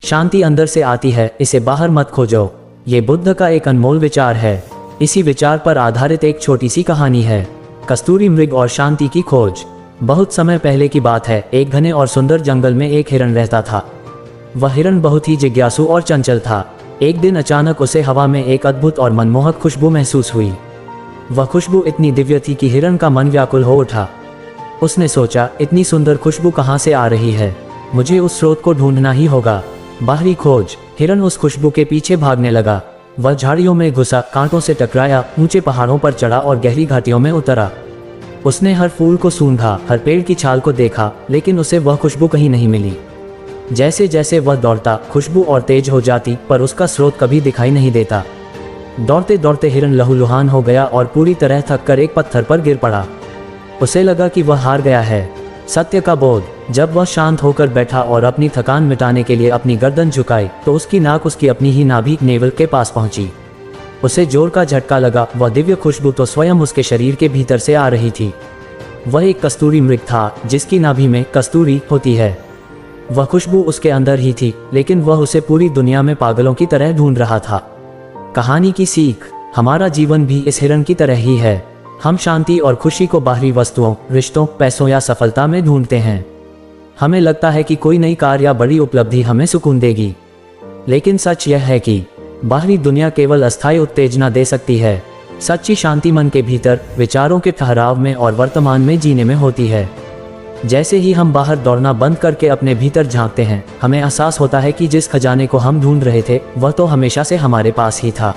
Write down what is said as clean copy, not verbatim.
शांति अंदर से आती है, इसे बाहर मत खोजो। ये बुद्ध का एक अनमोल विचार है। इसी विचार पर आधारित एक छोटी सी कहानी है, कस्तूरी मृग और शांति की खोज। बहुत समय पहले की बात है। एक घने और सुंदर जंगल में एक हिरण रहता था। वह हिरण बहुत ही जिज्ञासु और चंचल था। एक दिन अचानक उसे हवा में एक अद्भुत और मनमोहक खुशबू महसूस हुई। वह खुशबू इतनी दिव्य थी कि हिरण का मन व्याकुल हो उठा। उसने सोचा, इतनी सुंदर खुशबू कहाँ से आ रही है? मुझे उस स्रोत को ढूंढना ही होगा। बाहरी खोज। हिरण उस खुशबू के पीछे भागने लगा। वह झाड़ियों में घुसा, कांटों से टकराया, ऊंचे पहाड़ों पर चढ़ा और गहरी घाटियों में उतरा। उसने हर फूल को सूंघा, हर पेड़ की छाल को देखा, लेकिन उसे वह खुशबू कहीं नहीं मिली। जैसे जैसे वह दौड़ता, खुशबू और तेज हो जाती, पर उसका स्रोत कभी दिखाई नहीं देता। दौड़ते दौड़ते हिरण लहूलुहान हो गया और पूरी तरह थक कर एक पत्थर पर गिर पड़ा। उसे लगा कि वह हार गया है। सत्य का बोध। जब वह शांत होकर बैठा और अपनी थकान मिटाने के लिए अपनी गर्दन झुकाई, तो उसकी नाक उसकी अपनी ही नाभि नेवल के पास पहुंची। उसे जोर का झटका लगा। वह दिव्य खुशबू तो स्वयं उसके शरीर के भीतर से आ रही थी। वह एक कस्तूरी मृग था, जिसकी नाभि में कस्तूरी होती है। वह खुशबू उसके अंदर ही थी, लेकिन वह उसे पूरी दुनिया में पागलों की तरह ढूंढ रहा था। कहानी की सीख। हमारा जीवन भी इस हिरण की तरह ही है। हम शांति और खुशी को बाहरी वस्तुओं, रिश्तों, पैसों या सफलता में ढूंढते हैं। हमें लगता है कि कोई नई कार या बड़ी उपलब्धि हमें सुकून देगी, लेकिन सच यह है कि बाहरी दुनिया केवल अस्थायी उत्तेजना दे सकती है। सच्ची शांति मन के भीतर, विचारों के ठहराव में और वर्तमान में जीने में होती है। जैसे ही हम बाहर दौड़ना बंद करके अपने भीतर झांकते हैं, हमें एहसास होता है कि जिस खजाने को हम ढूंढ रहे थे, वह तो हमेशा से हमारे पास ही था।